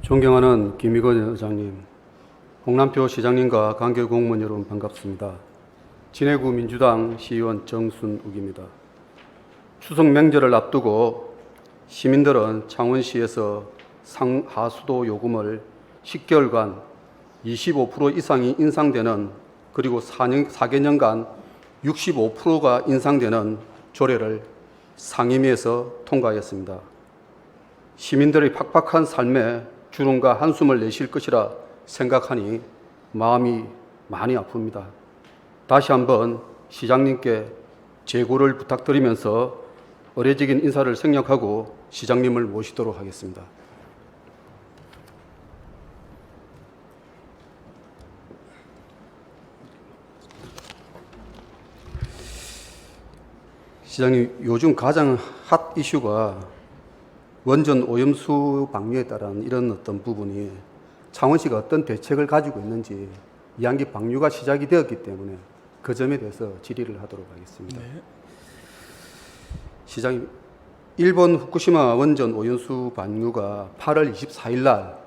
존경하는 김의건 의장님, 홍남표 시장님과 관계 공무원 여러분 반갑습니다. 진해구 민주당 시의원 정순욱입니다. 추석 명절을 앞두고 시민들은 창원시에서 상하수도 요금을 10개월간 25% 이상이 인상되는, 그리고 4개년간 65%가 인상되는 조례를 상임위에서 통과했습니다. 시민들의 팍팍한 삶에 주름과 한숨을 내실 것이라 생각하니 마음이 많이 아픕니다. 다시 한번 시장님께 재고를 부탁드리면서 의례적인 인사를 생략하고 시장님을 모시도록 하겠습니다. 시장님, 요즘 가장 핫 이슈가 원전 오염수 방류에 따른 이런 어떤 부분이 창원시가 어떤 대책을 가지고 있는지, 이항기 방류가 시작이 되었기 때문에 그 점에 대해서 질의를 하도록 하겠습니다. 네. 시장님, 일본 후쿠시마 원전 오염수 방류가 8월 24일 날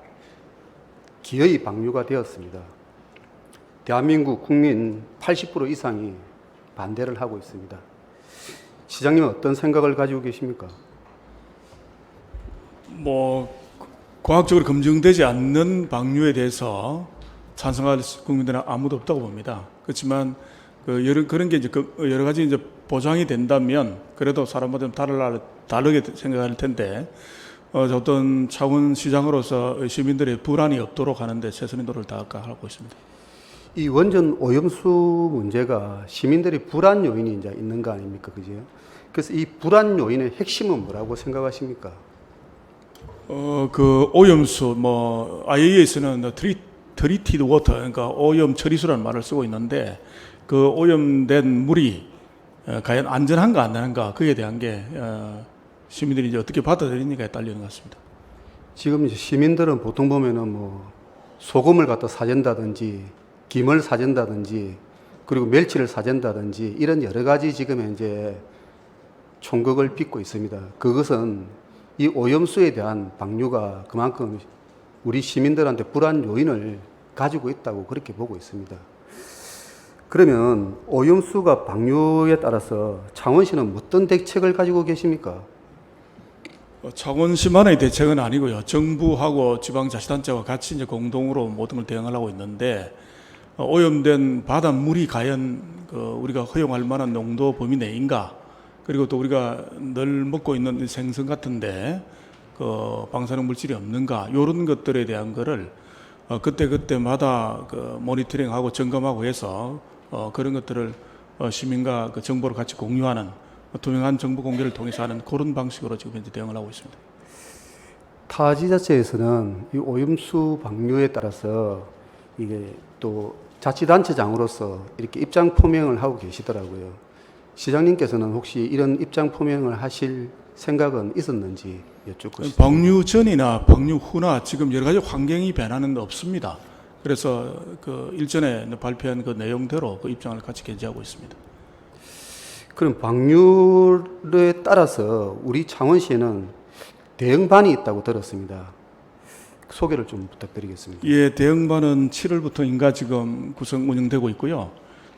기어이 방류가 되었습니다. 대한민국 국민 80% 이상이 반대를 하고 있습니다. 시장님은 어떤 생각을 가지고 계십니까? 과학적으로 검증되지 않는 방류에 대해서 찬성할 국민들은 아무도 없다고 봅니다. 그렇지만 그런 게 이제 여러 가지 이제 보장이 된다면 그래도 사람마다 다르게 생각할 텐데, 어떤 창원시장으로서 시민들의 불안이 없도록 하는데 최선의 노력을 다하고 있습니다. 이 원전 오염수 문제가 시민들의 불안 요인이 이제 있는 거 아닙니까, 그죠? 그래서 이 불안 요인의 핵심은 뭐라고 생각하십니까? 그 오염수, IAEA에서는 트리티드 워터, 그러니까 오염 처리수라는 말을 쓰고 있는데, 그 오염된 물이 과연 안전한가 안 하는가, 그에 대한 게 시민들이 이제 어떻게 받아들이니까에 딸리는 것 같습니다. 지금 이제 시민들은 보통 보면은 소금을 갖다 사준다든지, 김을 사준다든지, 그리고 멸치를 사준다든지, 이런 여러 가지 지금 이제 총극을 빚고 있습니다. 그것은 이 오염수에 대한 방류가 그만큼 우리 시민들한테 불안 요인을 가지고 있다고 그렇게 보고 있습니다. 그러면 오염수가 방류에 따라서 창원시는 어떤 대책을 가지고 계십니까? 창원시만의 대책은 아니고요. 정부하고 지방자치단체와 같이 이제 공동으로 모든 걸 대응하려고 있는데, 오염된 바닷물이 과연 우리가 허용할 만한 농도 범위 내인가? 그리고 또 우리가 늘 먹고 있는 생선 같은데 방사능 물질이 없는가, 이런 것들에 대한 거를 그때마다 모니터링하고 점검하고 해서 그런 것들을 시민과 정보를 같이 공유하는 투명한 정보 공개를 통해서 하는 그런 방식으로 지금 현재 대응을 하고 있습니다. 타 지자체에서는 이 오염수 방류에 따라서 이게 또 자치단체장으로서 이렇게 입장 표명을 하고 계시더라고요. 시장님께서는 혹시 이런 입장 표명을 하실 생각은 있었는지 여쭙고 싶습니다. 방류 전이나 방류 후나 지금 여러 가지 환경이 변화는 없습니다. 그래서 일전에 발표한 그 내용대로 그 입장을 같이 견지하고 있습니다. 그럼 방류에 따라서 우리 창원시에는 대응반이 있다고 들었습니다. 소개를 좀 부탁드리겠습니다. 예, 대응반은 7월부터인가 지금 구성 운영되고 있고요.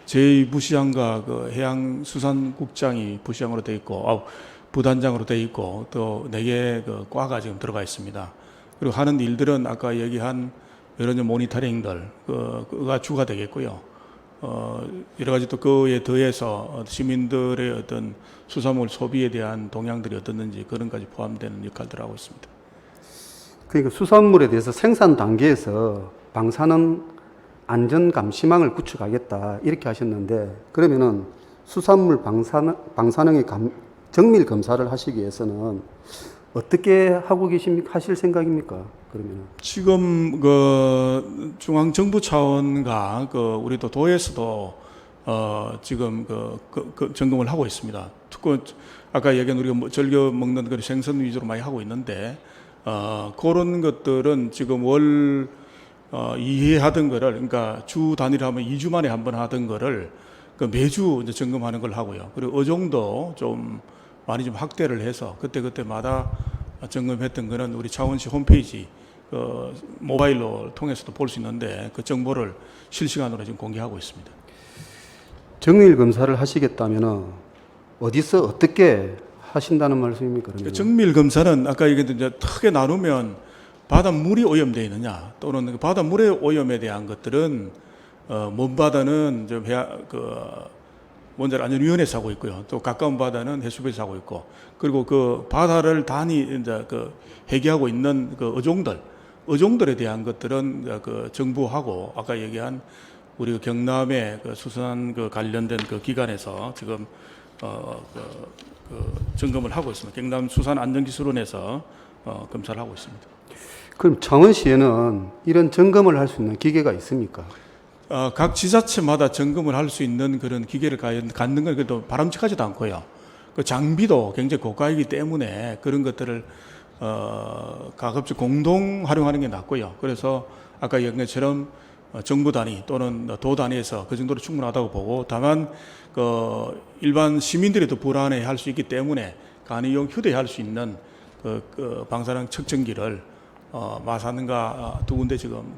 제2부시장과 해양수산국장이 부시장으로 되어 있고, 부단장으로 되어 있고, 또 4개의 과가 지금 들어가 있습니다. 그리고 하는 일들은 아까 얘기한 여러 모니터링들, 그가 주가 되겠고요. 여러 가지 또 그에 더해서 시민들의 어떤 수산물 소비에 대한 동향들이 어떻는지 그런 까지 포함되는 역할들을 하고 있습니다. 그러니까 수산물에 대해서 생산 단계에서 방사능 안전 감시망을 구축하겠다 이렇게 하셨는데, 그러면은 수산물 방사능의 정밀 검사를 하시기 위해서는 어떻게 하고 계십니까? 하실 생각입니까? 그러면은 지금 중앙 정부 차원과 우리 또 도에서도 지금 점검을 하고 있습니다. 특히 아까 얘기한 우리가 즐겨 먹는 그 생선 위주로 많이 하고 있는데, 그런 것들은 지금 이해하던 거를, 그러니까 주 단위로 하면 2주 만에 한 번 하던 거를 매주 이제 점검하는 걸 하고요. 그리고 어종도 좀 많이 좀 확대를 해서 그때마다 점검했던 거는 우리 창원시 홈페이지 모바일로 통해서도 볼 수 있는데 그 정보를 실시간으로 지금 공개하고 있습니다. 정밀 검사를 하시겠다면 어디서 어떻게 하신다는 말씀입니까? 그러면? 정밀 검사는 아까 얘기했던 이제 크게 나누면 바닷물이 오염되어 있느냐 또는 그 바닷물의 오염에 대한 것들은 먼 바다는 좀 원자력안전위원회에서 하고 있고요. 또 가까운 바다는 해수부에서 하고 있고, 그리고 그 바다를 단위 이제 해계하고 있는 그 어종들에 대한 것들은 이제 정부하고 아까 얘기한 우리 경남의 수산 관련된 기관에서 지금 점검을 하고 있습니다. 경남 수산안전기술원에서 검사를 하고 있습니다. 그럼 창원시에는 이런 점검을 할 수 있는 기계가 있습니까? 각 지자체마다 점검을 할 수 있는 그런 기계를 갖는 건 그래도 바람직하지도 않고요. 그 장비도 굉장히 고가이기 때문에 그런 것들을 가급적 공동 활용하는 게 낫고요. 그래서 아까 얘기한 것처럼 정부 단위 또는 도 단위에서 그 정도로 충분하다고 보고, 다만 일반 시민들이 도 불안해할 수 있기 때문에 간이용 휴대할 수 있는 방사능 측정기를 마산과 두 군데 지금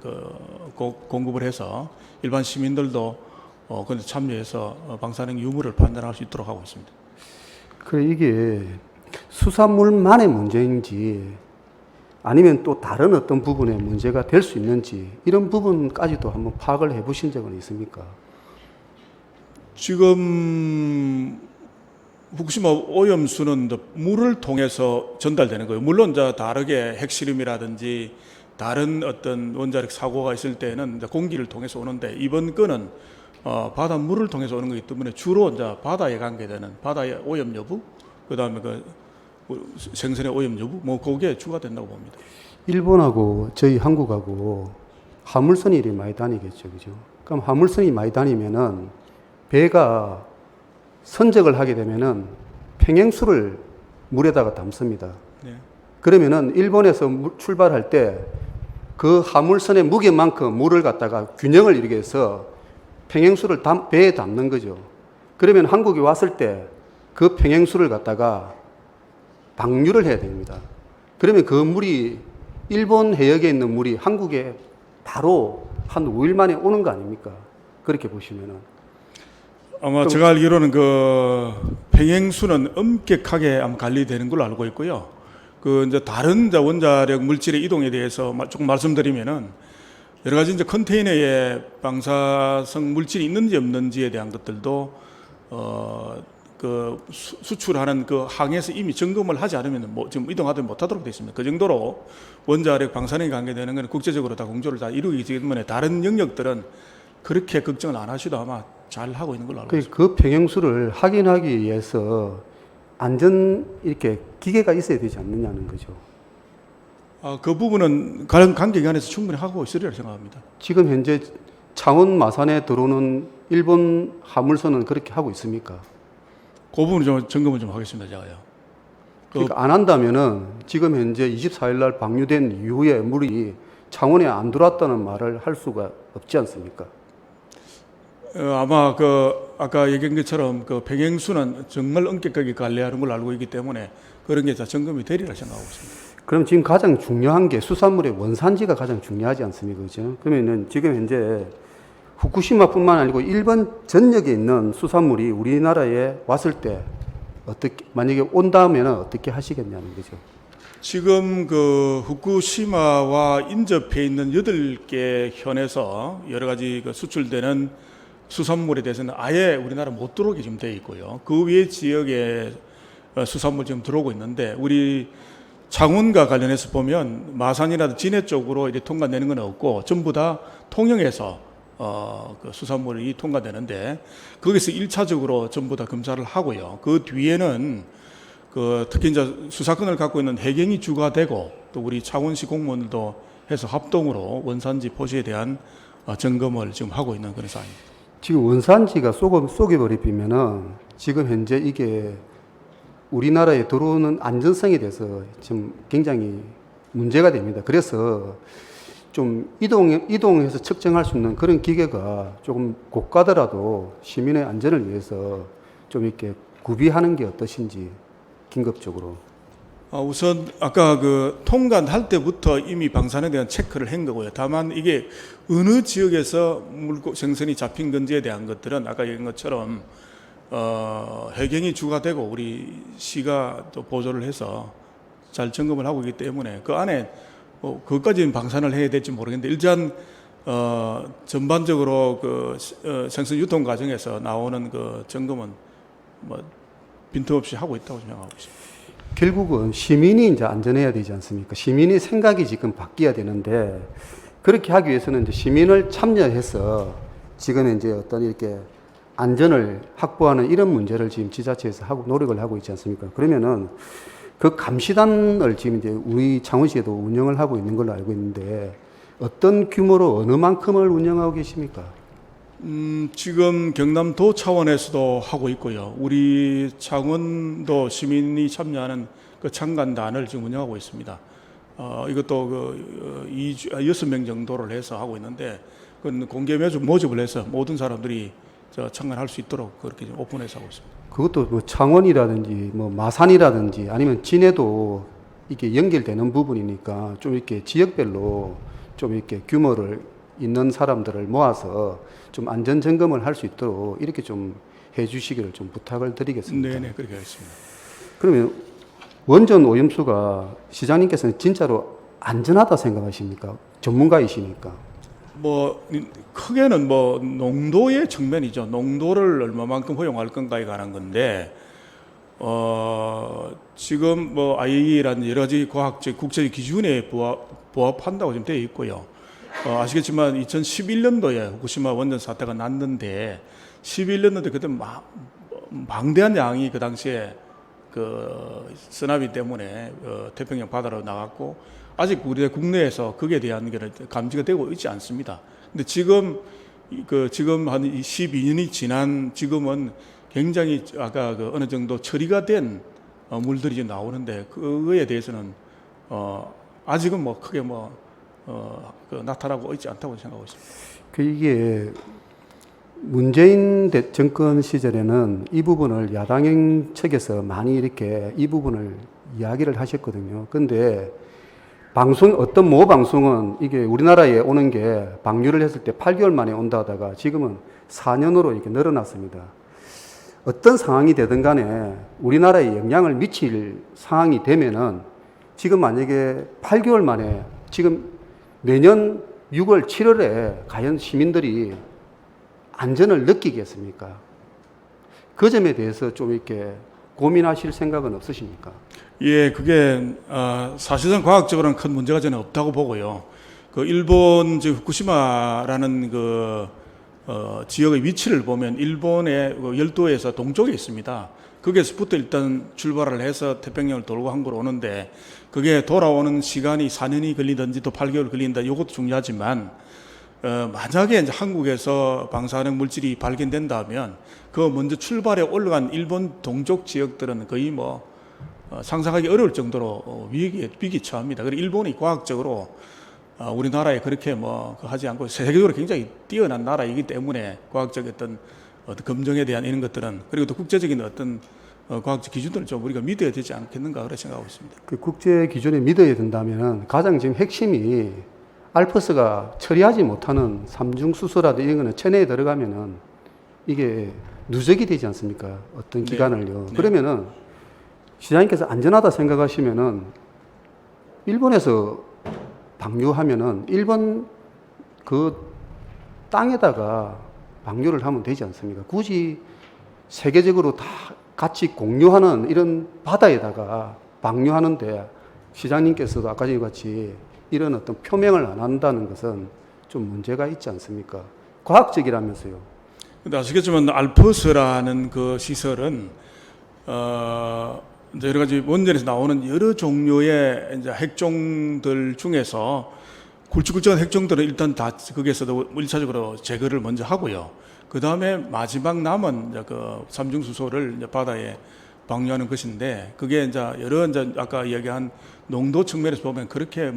공급을 해서 일반 시민들도 근데 참여해서 방사능 유무를 판단할 수 있도록 하고 있습니다. 그 이게 수산물만의 문제인지 아니면 또 다른 어떤 부분에 문제가 될 수 있는지 이런 부분까지도 한번 파악을 해보신 적은 있습니까? 지금 후쿠시마 오염수는 물을 통해서 전달되는 거예요. 물론 이제 다르게 핵실험이라든지 다른 어떤 원자력 사고가 있을 때는 이제 공기를 통해서 오는데, 이번 건은 바닷물을 통해서 오는 거기 때문에 주로 이제 바다에 관계되는 바다의 오염 여부, 그다음에 생선의 오염 여부, 그게 주가 된다고 봅니다. 일본하고 저희 한국하고 화물선이 많이 다니겠죠, 그죠? 그럼 화물선이 많이 다니면은 배가 선적을 하게 되면은 평행수를 물에다가 담습니다. 네. 그러면은 일본에서 출발할 때 그 화물선의 무게만큼 물을 갖다가 균형을 이루게 해서 평행수를 배에 담는 거죠. 그러면 한국에 왔을 때 그 평행수를 갖다가 방류를 해야 됩니다. 그러면 그 물이 일본 해역에 있는 물이 한국에 바로 한 5일 만에 오는 거 아닙니까? 그렇게 보시면은. 아마 제가 알기로는 평행수는 엄격하게 아마 관리되는 걸로 알고 있고요. 이제 다른 원자력 물질의 이동에 대해서 조금 말씀드리면은 여러 가지 이제 컨테이너에 방사성 물질이 있는지 없는지에 대한 것들도 수출하는 항에서 이미 점검을 하지 않으면 지금 이동하지 못하도록 되어 있습니다. 그 정도로 원자력 방사능에 관계되는 것은 국제적으로 다 공조를 다 이루기 때문에 다른 영역들은 그렇게 걱정을 안 하시도 아마 잘 하고 있는 걸로 알고 있습니다. 그 평행수를 확인하기 위해서 이렇게 기계가 있어야 되지 않느냐는 거죠. 그 부분은 관계기관에서 충분히 하고 있으리라 생각합니다. 지금 현재 창원 마산에 들어오는 일본 화물선은 그렇게 하고 있습니까? 그 부분은 좀 점검을 좀 하겠습니다, 제가요. 그러니까 안 한다면은 지금 현재 24일 날 방류된 이후에 물이 창원에 안 들어왔다는 말을 할 수가 없지 않습니까? 아마 아까 얘기한 것처럼 평행수는 정말 엄격하게 관리하는 걸 알고 있기 때문에 그런 게 다 점검이 되리라 생각하고 있습니다. 그럼 지금 가장 중요한 게 수산물의 원산지가 가장 중요하지 않습니까? 그죠? 그러면은 지금 현재 후쿠시마뿐만 아니고 일본 전역에 있는 수산물이 우리나라에 왔을 때 만약에 온다면 어떻게 하시겠냐는 거죠. 지금 후쿠시마와 인접해 있는 8개 현에서 여러 가지 수출되는 수산물에 대해서는 아예 우리나라 못 들어오게 지금 되어 있고요. 그 외 지역에 수산물 지금 들어오고 있는데, 우리 창원과 관련해서 보면 마산이나 진해 쪽으로 이제 통과되는 건 없고 전부 다 통영에서 수산물이 통과되는데, 거기서 1차적으로 전부 다 검사를 하고요. 그 뒤에는 특히 이제 수사권을 갖고 있는 해경이 주가 되고 또 우리 창원시 공무원들도 해서 합동으로 원산지 포시에 대한 점검을 지금 하고 있는 그런 상황입니다. 지금 원산지가 쏘개버리면은 지금 현재 이게 우리나라에 들어오는 안전성에 대해서 지금 굉장히 문제가 됩니다. 그래서 좀 이동해서 측정할 수 있는 그런 기계가 조금 고가더라도 시민의 안전을 위해서 좀 이렇게 구비하는 게 어떠신지 긴급적으로. 우선 아까 그 통관할 때부터 이미 방사능에 대한 체크를 한 거고요. 다만 이게 어느 지역에서 생선이 잡힌 건지에 대한 것들은 아까 얘기한 것처럼 해경이 주가 되고 우리 시가 또 보조를 해서 잘 점검을 하고 있기 때문에 그 안에 그것까지는 방산을 해야 될지 모르겠는데 일단 전반적으로 그 생선 유통 과정에서 나오는 그 점검은 뭐 빈틈없이 하고 있다고 생각하고 있습니다. 결국은 시민이 이제 안전해야 되지 않습니까? 시민의 생각이 지금 바뀌어야 되는데 그렇게 하기 위해서는 이제 시민을 참여해서 지금 이제 어떤 이렇게 안전을 확보하는 이런 문제를 지금 지자체에서 하고 노력을 하고 있지 않습니까? 그러면은 그 감시단을 지금 이제 우리 창원시에도 운영을 하고 있는 걸로 알고 있는데 어떤 규모로 어느 만큼을 운영하고 계십니까? 지금 경남도 차원에서도 하고 있고요. 우리 창원도 시민이 참여하는 그 참관단을 지금 운영하고 있습니다. 이것도 그 6명 정도를 해서 하고 있는데 그건 공개 모집을 해서 모든 사람들이 참관할 수 있도록 그렇게 오픈해서 하고 있습니다. 그것도 뭐 창원이라든지 뭐 마산이라든지 아니면 진해도 이게 연결되는 부분이니까 좀 이렇게 지역별로 좀 이렇게 규모를 있는 사람들을 모아서 좀 안전 점검을 할 수 있도록 이렇게 좀 해주시기를 좀 부탁을 드리겠습니다. 네네 그렇게 하겠습니다. 그러면 원전 오염수가 시장님께서는 진짜로 안전하다 생각하십니까? 전문가이시니까. 뭐 크게는 뭐 농도의 측면이죠. 농도를 얼마만큼 허용할 건가에 관한 건데 지금 뭐 IAEA라는 여러 가지 과학적 국제적 기준에 부합한다고 지금 되어 있고요. 아시겠지만 2011년도에 후쿠시마 원전 사태가 났는데 11년도에 그때 방대한 양이 그 당시에 그 쓰나미 때문에 태평양 바다로 나갔고 아직 우리 국내에서 거기에 대한 게 감지가 되고 있지 않습니다. 근데 지금 한 12년이 지난 지금은 굉장히 아까 그 어느 정도 처리가 된 물들이 이제 나오는데 그거에 대해서는 아직은 뭐 크게 나타나고 있지 않다고 생각하고 있습니다. 이게 문재인 정권 시절에는 이 부분을 야당 측에서 많이 이렇게 이 부분을 이야기를 하셨거든요. 근데 어떤 모 방송은 이게 우리나라에 오는 게 방류를 했을 때 8개월 만에 온다 하다가 지금은 4년으로 이렇게 늘어났습니다. 어떤 상황이 되든 간에 우리나라에 영향을 미칠 상황이 되면은 지금 만약에 8개월 만에 지금 내년 6월, 7월에 과연 시민들이 안전을 느끼겠습니까? 그 점에 대해서 좀 이렇게 고민하실 생각은 없으십니까? 예, 그게 사실상 과학적으로는 큰 문제가 저는 없다고 보고요. 그 일본 후쿠시마라는 그 지역의 위치를 보면 일본의 그 열도에서 동쪽에 있습니다. 거기에서부터 일단 출발을 해서 태평양을 돌고 한국으로 오는데 그게 돌아오는 시간이 4년이 걸리든지 또 8개월 걸린다. 이것도 중요하지만 만약에 이제 한국에서 방사능 물질이 발견된다면 그 먼저 출발해 올라간 일본 동쪽 지역들은 거의 상상하기 어려울 정도로 위기 처합니다. 그리고 일본이 과학적으로 우리나라에 그렇게 하지 않고 세계적으로 굉장히 뛰어난 나라이기 때문에 과학적 어떤 검증에 대한 이런 것들은 그리고 또 국제적인 어떤 과학적 기준들을 좀 우리가 믿어야 되지 않겠는가 그렇게 생각하고 있습니다. 그 국제 기준에 믿어야 된다면 가장 지금 핵심이 알프스가 처리하지 못하는 삼중수소라도 이런 거는 체내에 들어가면은 이게 누적이 되지 않습니까? 어떤 기간을요. 네. 그러면은 시장님께서 안전하다 생각하시면은 일본에서 방류하면은 일본 그 땅에다가 방류를 하면 되지 않습니까? 굳이 세계적으로 다 같이 공유하는 이런 바다에다가 방류하는데 시장님께서도 아까 같이 이런 어떤 표명을 안 한다는 것은 좀 문제가 있지 않습니까? 과학적이라면서요. 근데 아시겠지만 알프스라는 그 시설은 이제 여러 가지 원전에서 나오는 여러 종류의 이제 핵종들 중에서 굵직굵직한 핵종들은 일단 다 거기에서도 1차적으로 제거를 먼저 하고요. 그 다음에 마지막 남은 이제 그 삼중수소를 이제 바다에 방류하는 것인데 그게 이제 여러 이제 아까 이야기한 농도 측면에서 보면 그렇게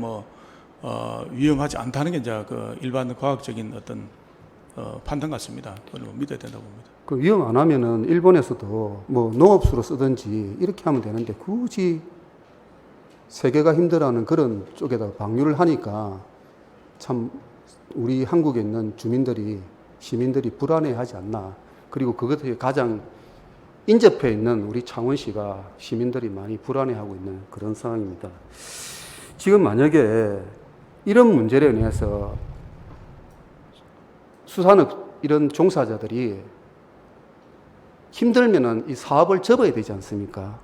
위험하지 않다는 게 이제 그 일반 과학적인 어떤 판단 같습니다. 그걸 믿어야 된다고 봅니다. 그 위험 안 하면은 일본에서도 농업수로 쓰든지 이렇게 하면 되는데 굳이 세계가 힘들어하는 그런 쪽에다 방류를 하니까 참 우리 한국에 있는 시민들이 불안해하지 않나. 그리고 그것에 가장 인접해 있는 우리 창원시가 시민들이 많이 불안해하고 있는 그런 상황입니다. 지금 만약에 이런 문제로 인해서 수산업 이런 종사자들이 힘들면은 이 사업을 접어야 되지 않습니까?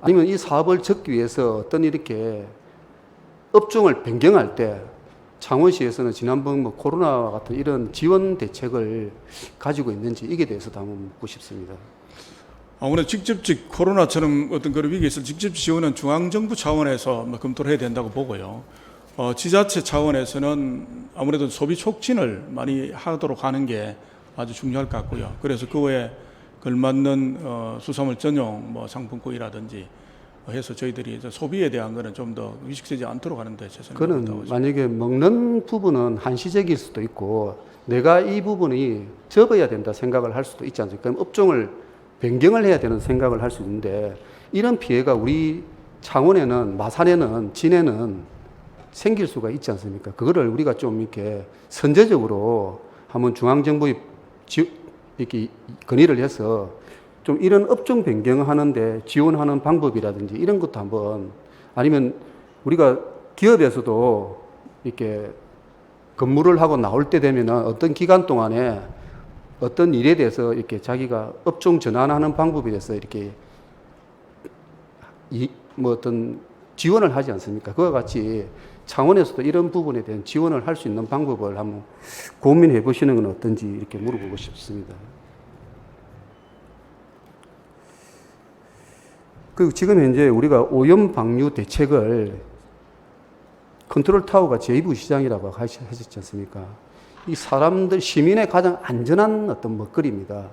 아니면 이 사업을 접기 위해서 어떤 이렇게 업종을 변경할 때 창원시에서는 지난번 뭐 코로나와 같은 이런 지원 대책을 가지고 있는지 이게 대해서도 한번 묻고 싶습니다. 아무래도 직접적 코로나처럼 어떤 그런 위기에 있을 직접 지원은 중앙정부 차원에서 뭐 검토를 해야 된다고 보고요. 지자체 차원에서는 아무래도 소비 촉진을 많이 하도록 하는 게 아주 중요할 것 같고요. 그래서 그 외에 걸맞는 수산물 전용 뭐 상품권이라든지 해서 저희들이 소비에 대한 거는 좀 더 위축되지 않도록 하는데 최선을 다하고 그는 만약에 먹는 부분은 한시적일 수도 있고 내가 이 부분이 접어야 된다 생각을 할 수도 있지 않습니까? 그럼 업종을 변경을 해야 되는 생각을 할 수 있는데 이런 피해가 우리 창원에는 마산에는 진해는 생길 수가 있지 않습니까? 그거를 우리가 좀 이렇게 선제적으로 한번 중앙정부에 이렇게 건의를 해서 좀 이런 업종 변경하는데 지원하는 방법이라든지 이런 것도 한번 아니면 우리가 기업에서도 이렇게 근무를 하고 나올 때 되면은 어떤 기간 동안에 어떤 일에 대해서 이렇게 자기가 업종 전환하는 방법에 대해서 이렇게 뭐 어떤 지원을 하지 않습니까? 그와 같이 창원에서도 이런 부분에 대한 지원을 할 수 있는 방법을 한번 고민해 보시는 건 어떤지 이렇게 물어보고 싶습니다. 그리고 지금 현재 우리가 오염 방류 대책을 컨트롤 타워가 제2부시장이라고 하셨지 않습니까? 이 사람들, 시민의 가장 안전한 어떤 먹거리입니다.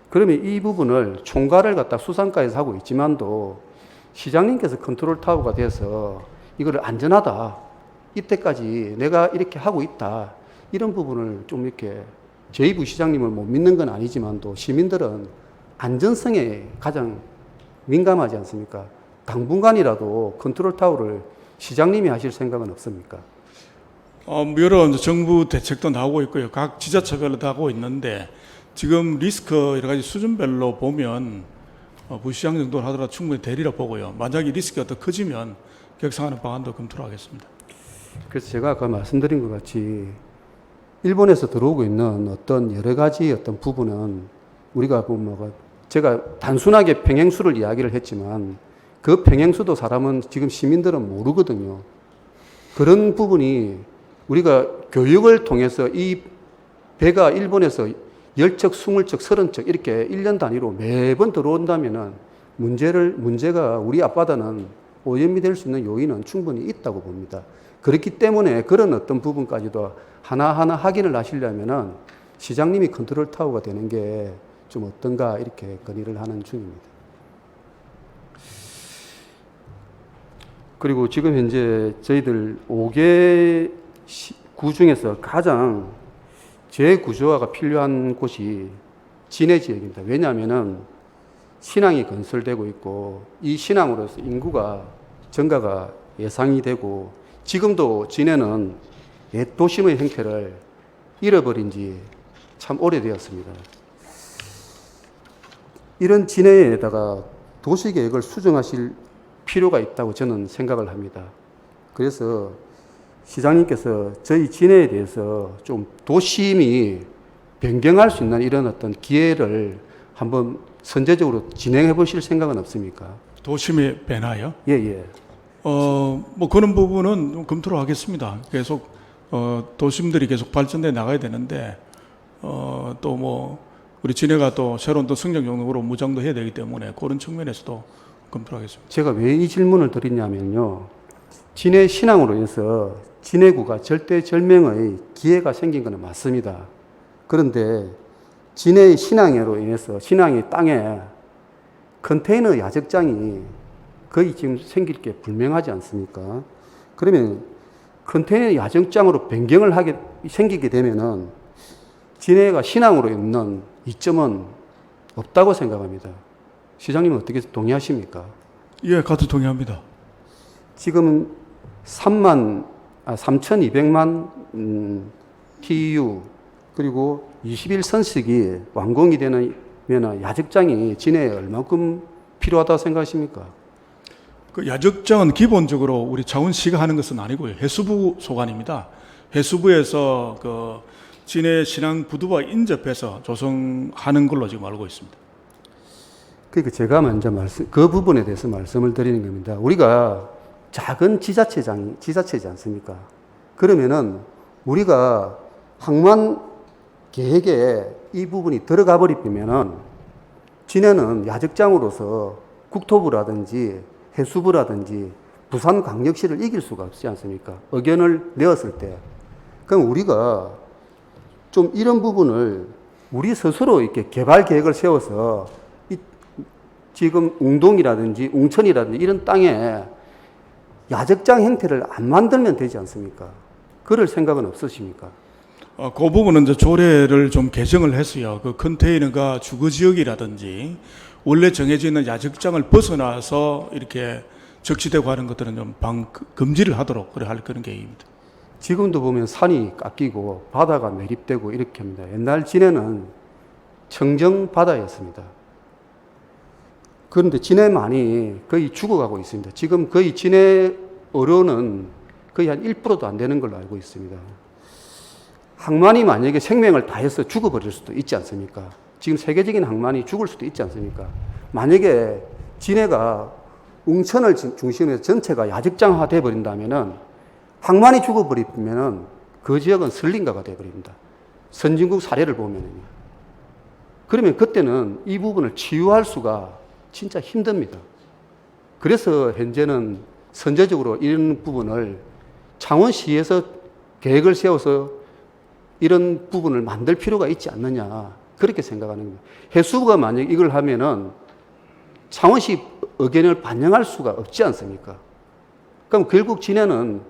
그러면 이 부분을 총괄을 갖다 수산가에서 하고 있지만도 시장님께서 컨트롤 타워가 돼서 이거를 안전하다. 이때까지 내가 이렇게 하고 있다. 이런 부분을 좀 이렇게 제2부시장님을 못 믿는 건 아니지만도 시민들은 안전성에 가장 민감하지 않습니까? 당분간이라도 컨트롤 타워를 시장님이 하실 생각은 없습니까? 여러 정부 대책도 나오고 있고요. 각 지자체별로 나오고 있는데 지금 리스크 여러 가지 수준별로 보면 부시장 정도를 하더라도 충분히 되리라 보고요. 만약에 리스크가 더 커지면 격상하는 방안도 검토를 하겠습니다. 그래서 제가 아까 말씀드린 것 같이 일본에서 들어오고 있는 어떤 여러 가지 어떤 부분은 우리가 보면 제가 단순하게 평행수를 이야기를 했지만 그 평행수도 사람은 지금 시민들은 모르거든요. 그런 부분이 우리가 교육을 통해서 이 배가 일본에서 10척, 20척, 30척 이렇게 1년 단위로 매번 들어온다면은 문제가 우리 앞바다는 오염이 될 수 있는 요인은 충분히 있다고 봅니다. 그렇기 때문에 그런 어떤 부분까지도 하나하나 확인을 하시려면은 시장님이 컨트롤 타워가 되는 게 좀 어떤가 이렇게 건의를 하는 중입니다. 그리고 지금 현재 저희들 5개 구 중에서 가장 재구조화가 필요한 곳이 진해 지역입니다. 왜냐하면은 신항이 건설되고 있고 이 신항으로서 인구가 증가가 예상이 되고 지금도 진해는 옛 도심의 형태를 잃어버린 지 참 오래되었습니다. 이런 진해에다가 도시계획을 수정하실 필요가 있다고 저는 생각을 합니다. 그래서 시장님께서 저희 진해에 대해서 좀 도심이 변경할 수 있는 이런 어떤 기회를 한번 선제적으로 진행해 보실 생각은 없습니까? 도심의 변화요? 예, 예. 뭐 그런 부분은 검토를 하겠습니다. 계속 도심들이 계속 발전돼 나가야 되는데 또 뭐 우리 진해가 또 새로운 또 성장 용도로 무장도 해야 되기 때문에 그런 측면에서도 검토를 하겠습니다. 제가 왜 이 질문을 드리냐면요. 진해 신항으로 인해서 진해구가 절대절명의 기회가 생긴 것은 맞습니다. 그런데 진해 신항으로 인해서 신항의 땅에 컨테이너 야적장이 거의 지금 생길 게 분명하지 않습니까? 그러면 컨테이너 야적장으로 변경을 생기게 되면은 진해가 신항으로 있는 이점은 없다고 생각합니다. 시장님은 어떻게 동의하십니까? 예, 같이 동의합니다. 지금은 3,200만 TEU 그리고 21선식이 완공이 되면 야적장이 진해에 얼마큼 필요하다고 생각하십니까? 그 야적장은 기본적으로 우리 창원시가 하는 것은 아니고요. 해수부 소관입니다. 해수부에서 그 진해 신항 부두와 인접해서 조성하는 걸로 지금 알고 있습니다. 그러니까 제가 먼저 그 부분에 대해서 말씀을 드리는 겁니다. 우리가 작은 지자체지 않습니까? 그러면은 우리가 항만 계획에 이 부분이 들어가 버리면은 진해는 야적장으로서 국토부라든지 해수부라든지 부산광역시를 이길 수가 없지 않습니까? 의견을 내었을 때. 그럼 우리가 좀 이런 부분을 우리 스스로 이렇게 개발 계획을 세워서 지금 웅동이라든지 웅천이라든지 이런 땅에 야적장 형태를 안 만들면 되지 않습니까? 그럴 생각은 없으십니까? 그 부분은 이제 조례를 좀 개정을 했어요. 그 컨테이너가 주거지역이라든지 원래 정해져 있는 야적장을 벗어나서 이렇게 적시되고 하는 것들은 좀 금지를 하도록 그래 할 그런 계획입니다. 지금도 보면 산이 깎이고 바다가 매립되고 이렇게 합니다. 옛날 진해는 청정 바다였습니다. 그런데 진해만이 거의 죽어가고 있습니다. 지금 거의 진해 어로는 거의 한 1%도 안 되는 걸로 알고 있습니다. 항만이 만약에 생명을 다해서 죽어버릴 수도 있지 않습니까? 지금 세계적인 항만이 죽을 수도 있지 않습니까? 만약에 진해가 웅천을 중심으로 전체가 야적장화 되어버린다면은 항만이 죽어버리면은 그 지역은 설린가가 되어버립니다. 선진국 사례를 보면은요. 그러면 그때는 이 부분을 치유할 수가 진짜 힘듭니다. 그래서 현재는 선제적으로 이런 부분을 창원시에서 계획을 세워서 이런 부분을 만들 필요가 있지 않느냐 그렇게 생각하는 겁니다. 해수부가 만약 이걸 하면은 창원시 의견을 반영할 수가 없지 않습니까? 그럼 결국 진해는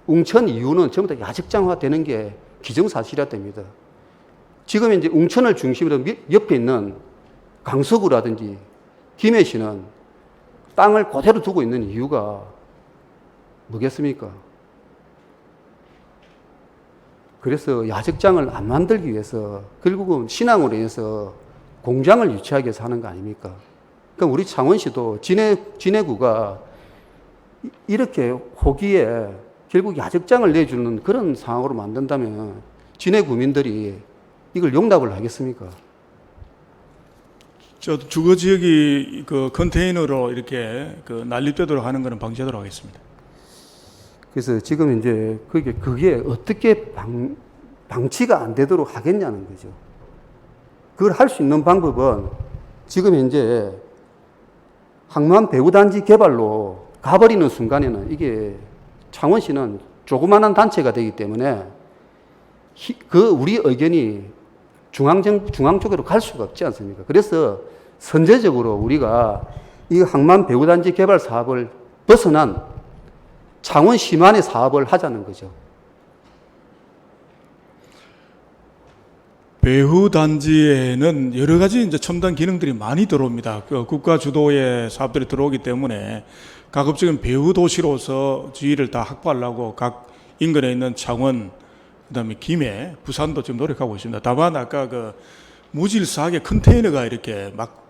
웅천 이후는 전부 다 야적장화 되는 게 기정사실화 됩니다. 지금 이제 웅천을 중심으로 옆에 있는 강서구라든지 김해시는 땅을 그대로 두고 있는 이유가 뭐겠습니까? 그래서 야적장을 안 만들기 위해서 결국은 신항으로 인해서 공장을 유치하기 위해서 하는 거 아닙니까? 그러니까 우리 창원시도 진해구가 이렇게 호기에 결국 야적장을 내주는 그런 상황으로 만든다면 진해 구민들이 이걸 용납을 하겠습니까? 저 주거 지역이 그 컨테이너로 이렇게 그 난립되도록 하는 것은 방지하도록 하겠습니다. 그래서 지금 이제 그게 어떻게 방치가 안 되도록 하겠냐는 거죠. 그걸 할 수 있는 방법은 지금 현재 항만 배후단지 개발로 가버리는 순간에는 이게 창원시는 조그마한 단체가 되기 때문에 우리 의견이 중앙 쪽으로 갈 수가 없지 않습니까? 그래서 선제적으로 우리가 이 항만 배후단지 개발 사업을 벗어난 창원시만의 사업을 하자는 거죠. 배후 단지에는 여러 가지 이제 첨단 기능들이 많이 들어옵니다. 그 국가 주도의 사업들이 들어오기 때문에 가급적인 배후 도시로서 지위를 다 확보하려고 각 인근에 있는 창원, 그다음에 김해, 부산도 지금 노력하고 있습니다. 다만 아까 그 무질서하게 컨테이너가 이렇게 막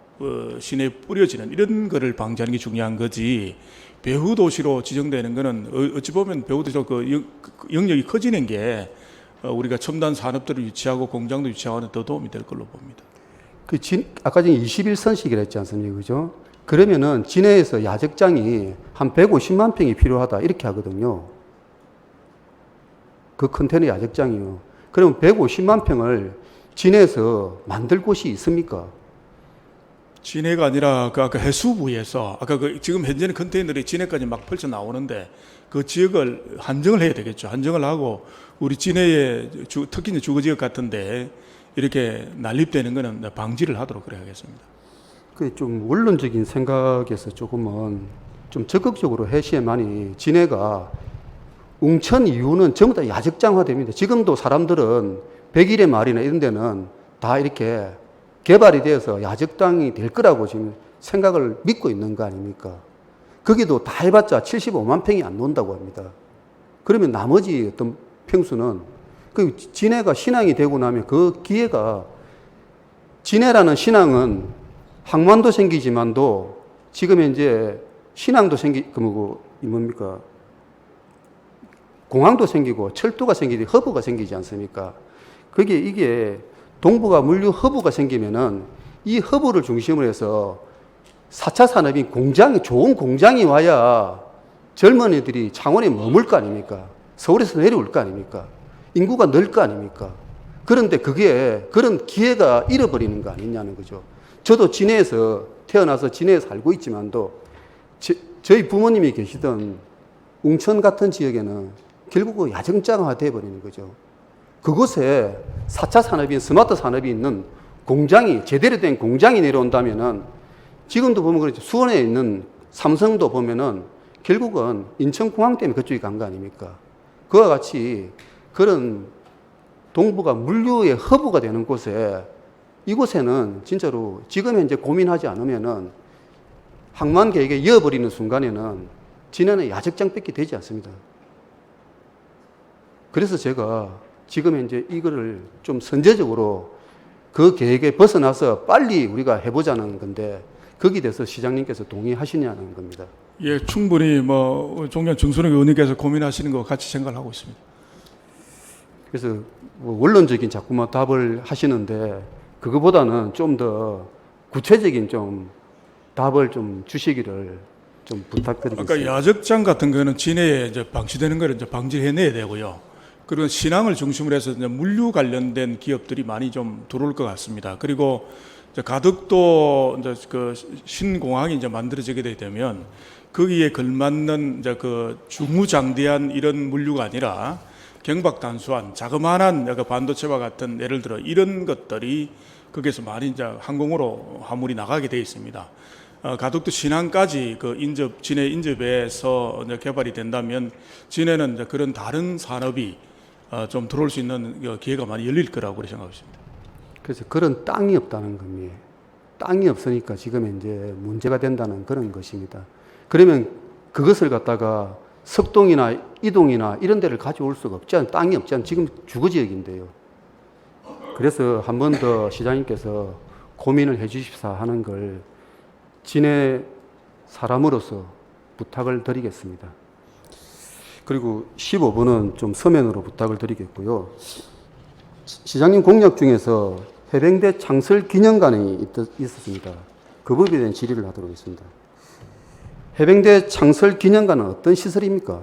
시내에 뿌려지는 이런 거를 방지하는 게 중요한 거지. 배후 도시로 지정되는 거는 어찌 보면 배후 도시로 그 영역이 커지는 게 우리가 첨단 산업들을 유치하고 공장도 유치하는 더 도움이 될 걸로 봅니다. 아까 전에 21선식이라 했지 않습니까? 그죠? 그러면은 진해에서 야적장이 한 150만 평이 필요하다 이렇게 하거든요. 그 컨테이너 야적장이요. 그럼 150만 평을 진해에서 만들 곳이 있습니까? 진해가 아니라 그 아까 해수부에서 아까 지금 현재는 컨테이너들이 진해까지 막 펼쳐 나오는데 그 지역을 한정을 해야 되겠죠. 한정을 하고 우리 진해의 특히 이제 주거지역 같은데 이렇게 난립되는 거는 방지를 하도록 그래야겠습니다. 그 좀 원론적인 생각에서 조금은 좀 적극적으로 해시에만이 진해가 웅천 이후는 전부 다 야적장화됩니다. 지금도 사람들은 백일의 마을이나 이런 데는 다 이렇게 개발이 되어서 야적당이 될 거라고 지금 생각을 믿고 있는 거 아닙니까? 거기도 다 해봤자 75만 평이 안 논다고 합니다. 그러면 나머지 어떤 평수는 그 진해가 신항이 되고 나면 그 기회가 진해라는 신항은 항만도 생기지만도 지금 현재 신항도 뭡니까? 공항도 생기고 철도가 생기지 허브가 생기지 않습니까? 그게 이게 동북아 물류 허브가 생기면은 이 허브를 중심으로 해서 4차 산업인 공장이 좋은 공장이 와야 젊은이들이 창원에 머물 거 아닙니까? 서울에서 내려올 거 아닙니까? 인구가 늘 거 아닙니까? 그런데 그게 그런 기회가 잃어버리는 거 아니냐는 거죠. 저도 진해에서 태어나서 진해에 살고 있지만도 저희 부모님이 계시던 웅천 같은 지역에는 결국 야정장화 되어버리는 거죠. 그곳에 4차 산업인 스마트 산업이 있는 공장이 제대로 된 공장이 내려온다면은 지금도 보면 그렇죠. 수원에 있는 삼성도 보면은 결국은 인천공항 때문에 그쪽이 간 거 아닙니까? 그와 같이 그런 동북아 물류의 허브가 되는 곳에 이곳에는 진짜로 지금 현재 고민하지 않으면은 항만 계획에 이어버리는 순간에는 진해는 야적장밖에 되지 않습니다. 그래서 제가 지금 현재 이거를 좀 선제적으로 그 계획에 벗어나서 빨리 우리가 해보자는 건데 거기에 대해서 시장님께서 동의하시냐는 겁니다. 예, 충분히 뭐 종전 정순욱 의원님께서 고민하시는 거 같이 생각을 하고 있습니다. 그래서 뭐 원론적인 자꾸만 답을 하시는데 그거보다는 좀 더 구체적인 좀 답을 좀 주시기를 좀 부탁드리겠습니다. 아까 야적장 같은 거는 진해에 이제 방치되는 걸 이제 방지해내야 되고요. 그리고 신항을 중심으로 해서 이제 물류 관련된 기업들이 많이 좀 들어올 것 같습니다. 그리고 이제 가덕도 이제 그 신공항이 이제 만들어지게 되면 거기에 걸맞는 이제 그 중후장대한 이런 물류가 아니라 경박 단수한 자그마한 그 반도체와 같은 예를 들어 이런 것들이 거기에서 많이 이제 항공으로 화물이 나가게 되어 있습니다. 가덕도 신항까지 그 인접 진해 인접에서 이제 개발이 된다면 진해는 이제 그런 다른 산업이 좀 들어올 수 있는 기회가 많이 열릴 거라고 생각하고 있습니다. 그래서 그런 땅이 없다는 겁니다. 땅이 없으니까 지금 이제 문제가 된다는 그런 것입니다. 그러면 그것을 갖다가 석동이나 이동이나 이런 데를 가져올 수가 없지 않아요. 땅이 없지 않아요. 지금 주거지역인데요. 그래서 한 번 더 시장님께서 고민을 해 주십사 하는 걸 진해 사람으로서 부탁을 드리겠습니다. 그리고 15분은 좀 서면으로 부탁을 드리겠고요. 시장님 공약 중에서 해병대 창설 기념관이 있었습니다. 그 부분에 대한 질의를 하도록 하겠습니다. 해병대 창설 기념관은 어떤 시설입니까?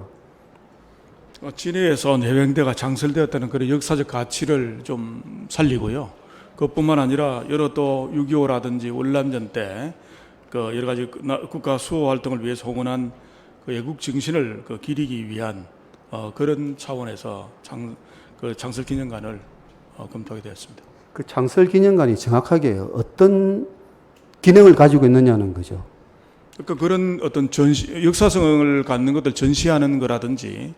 진해에서 해병대가 창설되었다는 그런 역사적 가치를 좀 살리고요. 그것뿐만 아니라 여러 또 6.25라든지 월남전 때 그 여러 가지 국가 수호 활동을 위해서 홍원한 그 애국 정신을 그 기리기 위한 그런 차원에서 창설 기념관을 검토하게 되었습니다. 그 창설 기념관이 정확하게 어떤 기능을 가지고 있느냐는 거죠. 그러니까 그런 어떤 역사성을 갖는 것들 전시하는 거라든지,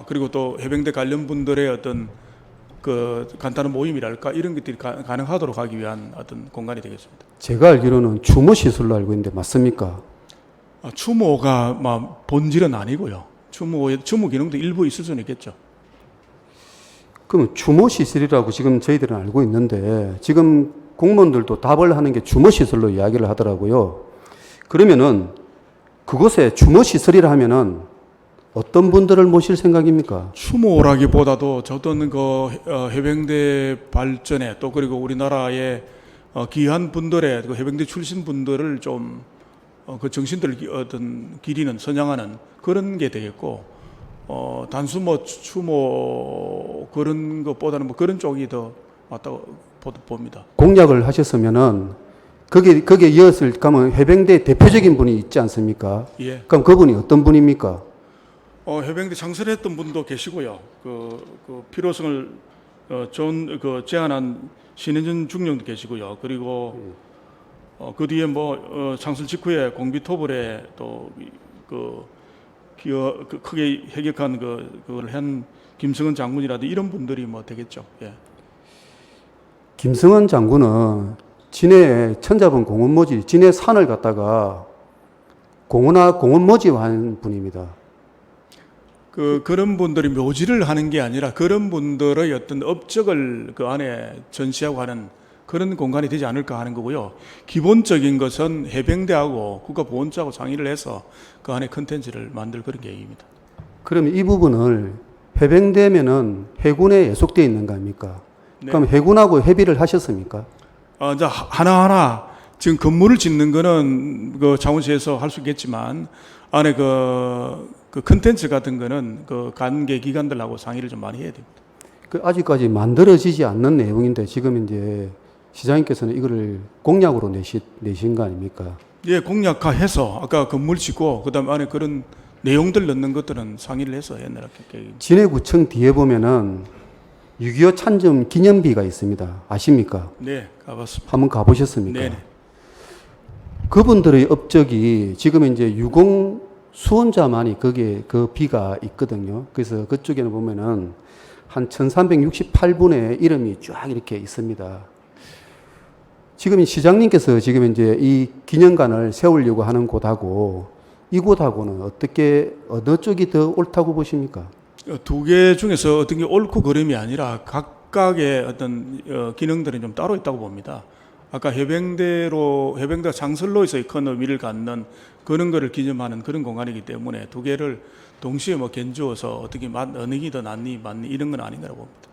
그리고 또 해병대 관련 분들의 어떤 그 간단한 모임이랄까 이런 것들이 가능하도록 하기 위한 어떤 공간이 되겠습니다. 제가 알기로는 추모 시설로 알고 있는데 맞습니까? 추모가 막 본질은 아니고요. 추모 기능도 일부 있을 수는 있겠죠. 그럼 추모 시설이라고 지금 저희들은 알고 있는데 지금 공무원들도 답을 하는 게 추모 시설로 이야기를 하더라고요. 그러면은 그곳에 추모 시설이라 하면은 어떤 분들을 모실 생각입니까? 추모라기보다도 저는 그 해병대 발전에 또 그리고 우리나라의 귀한 분들의 그 해병대 출신 분들을 좀 그 정신들을 어떤 기리는 선양하는 그런 게 되겠고, 단수 뭐 추모 그런 것보다는 뭐 그런 쪽이 더 맞다고 봅니다. 공약을 하셨으면은 거기에 이었을 가면 해병대 대표적인 분이 있지 않습니까? 예. 그럼 그분이 어떤 분입니까? 해병대 창설했던 분도 계시고요. 그 필요성을 제안한 신현준 중령도 계시고요. 그리고 그 뒤에 창설 직후에 공비토벌에 또 크게 해격한 그걸 한 김성은 장군이라든지 이런 분들이 되겠죠. 예. 김성은 장군은 진해 천자본 공원모지 진해 산을 갖다가 공원 모집한 분입니다. 그런 분들이 묘지를 하는 게 아니라 그런 분들의 어떤 업적을 그 안에 전시하고 하는 그런 공간이 되지 않을까 하는 거고요. 기본적인 것은 해병대하고 국가보훈처하고 상의를 해서 그 안에 컨텐츠를 만들 그런 계획입니다. 그러면 이 부분을 해병대면은 해군에 예속되어 있는 거 아닙니까? 네. 그럼 해군하고 협의를 하셨습니까? 이제 하나하나 지금 건물을 짓는 거는 그 자원시에서 할 수 있겠지만 안에 그 컨텐츠 같은 거는 그 관계 기관들하고 상의를 좀 많이 해야 됩니다. 그 아직까지 만들어지지 않는 내용인데 지금 이제 시장님께서는 이거를 공약으로 내신 거 아닙니까? 예, 공약화해서 아까 건물 짓고 그다음 안에 그런 내용들 넣는 것들은 상의를 해서 해내라 계획입니다. 진해구청 뒤에 보면은 6.25 찬점 기념비가 있습니다. 아십니까? 네, 가봤습니다. 한번 가보셨습니까? 네. 그분들의 업적이 지금 이제 유공 수원자만이 거기에 그 비가 있거든요. 그래서 그쪽에는 보면은 한 1368분의 이름이 쫙 이렇게 있습니다. 지금 시장님께서 지금 이제 이 기념관을 세우려고 하는 곳하고 이곳하고는 어느 쪽이 더 옳다고 보십니까? 두 개 중에서 어떤 게 옳고 그름이 아니라 각각의 어떤 기능들은 좀 따로 있다고 봅니다. 아까 해병대가 장설로에서의 큰 의미를 갖는 그런 거를 기념하는 그런 공간이기 때문에 두 개를 동시에 뭐 견주어서 어떻게 어느 게 더 낫니 맞니 이런 건 아닌 거라고 봅니다.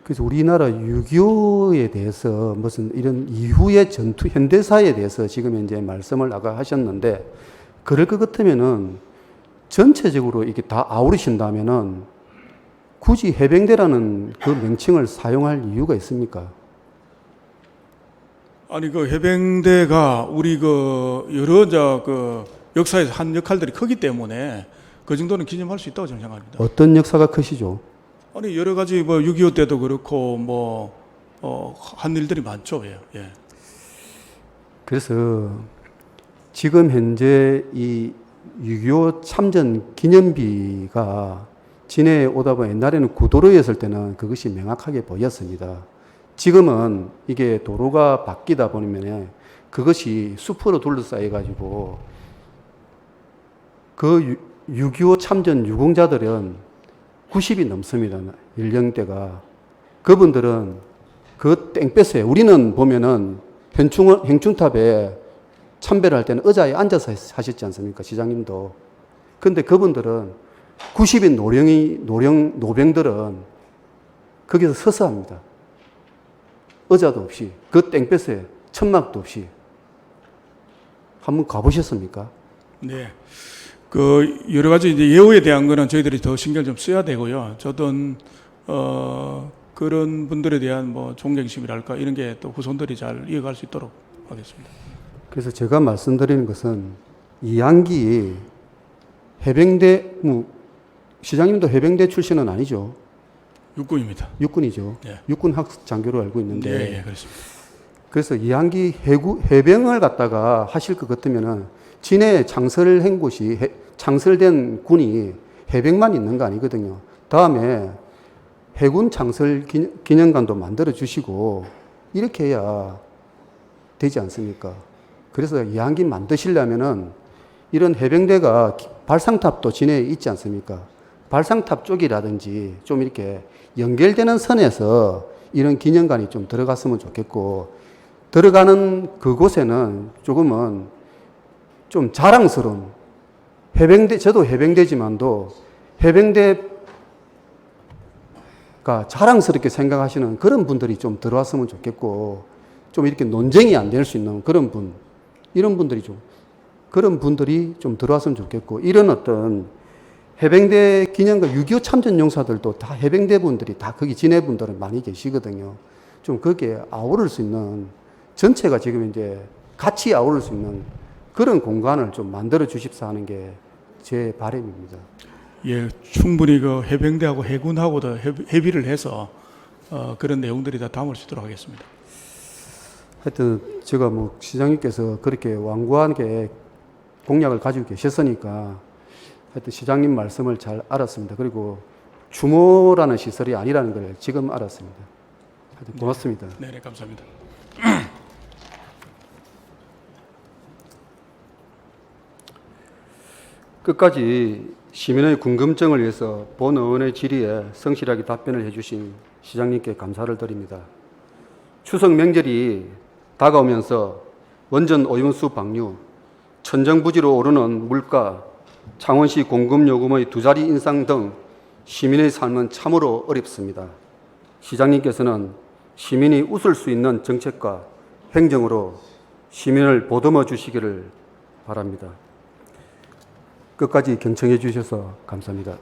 그래서 우리나라 6.25에 대해서 무슨 이런 이후의 전투 현대사에 대해서 지금 이제 말씀을 아까 하셨는데 그럴 것 같으면은 전체적으로 이게 다 아우르신다면은 굳이 해병대라는 그 명칭을 사용할 이유가 있습니까? 아니 그 해병대가 우리 그 여러 그 역사에서 한 역할들이 크기 때문에 그 정도는 기념할 수 있다고 저는 생각합니다. 어떤 역사가 크시죠? 아니 여러 가지 뭐 6.25 때도 그렇고 뭐 한 일들이 많죠. 예. 그래서 지금 현재 이 6.25 참전 기념비가 진해에 오다 보면 옛날에는 구도로였을 때는 그것이 명확하게 보였습니다. 지금은 이게 도로가 바뀌다 보면 그것이 숲으로 둘러싸여 가지고 그 6.25 참전 유공자들은 90이 넘습니다. 연령대가. 그분들은 그 땡볕에 우리는 보면은 행충탑에 참배를 할 때는 의자에 앉아서 하셨지 않습니까? 시장님도. 근데 그분들은 90인 노병들은 거기서 서서 합니다. 의자도 없이, 그 땡볕에 천막도 없이. 한번 가보셨습니까? 네. 그 여러 가지 이제 예우에 대한 거는 저희들이 더 신경 좀 써야 되고요. 저도 그런 분들에 대한 뭐 존경심이랄까 이런 게 또 후손들이 잘 이어갈 수 있도록 하겠습니다. 그래서 제가 말씀드리는 것은 이양기 해병대 시장님도 해병대 출신은 아니죠. 육군입니다. 육군이죠. 네. 육군 학장교로 알고 있는데. 예, 그렇습니다. 그래서 이양기 해병을 갖다가 하실 것 같으면은 진해 창설한 곳이 창설된 군이 해병만 있는 거 아니거든요. 다음에 해군 창설 기념관도 만들어 주시고 이렇게 해야 되지 않습니까? 그래서 이양기 만드시려면은 이런 해병대가 발상탑도 진해에 있지 않습니까? 발상탑 쪽이라든지 좀 이렇게 연결되는 선에서 이런 기념관이 좀 들어갔으면 좋겠고 들어가는 그곳에는 조금은 좀 자랑스러운 저도 해병대지만도 해병대가 자랑스럽게 생각하시는 그런 분들이 좀 들어왔으면 좋겠고 좀 이렇게 논쟁이 안 될 수 있는 그런 이런 분들이 그런 분들이 좀 들어왔으면 좋겠고 이런 어떤 해병대 기념관 6.25 참전 용사들도 다 해병대 분들이 다 거기 진해 분들은 많이 계시거든요. 좀 거기에 아우를 수 있는 전체가 지금 이제 같이 아우를 수 있는 그런 공간을 좀 만들어 주십사 하는 게 제 바람입니다. 예, 충분히 그 해병대하고 해군하고도 협의를 해서 그런 내용들이 다 담을 수 있도록 하겠습니다. 하여튼 제가 뭐 시장님께서 그렇게 완고하게 공약을 가지고 계셨으니까 하여튼 시장님 말씀을 잘 알았습니다. 그리고 주모라는 시설이 아니라는 걸 지금 알았습니다. 하여튼 고맙습니다. 네, 감사합니다. 끝까지 시민의 궁금증을 위해서 본 의원의 질의에 성실하게 답변을 해주신 시장님께 감사를 드립니다. 추석 명절이 다가오면서 원전 오염수 방류, 천정부지로 오르는 물가, 창원시 공급요금의 두 자리 인상 등 시민의 삶은 참으로 어렵습니다. 시장님께서는 시민이 웃을 수 있는 정책과 행정으로 시민을 보듬어 주시기를 바랍니다. 끝까지 경청해 주셔서 감사합니다.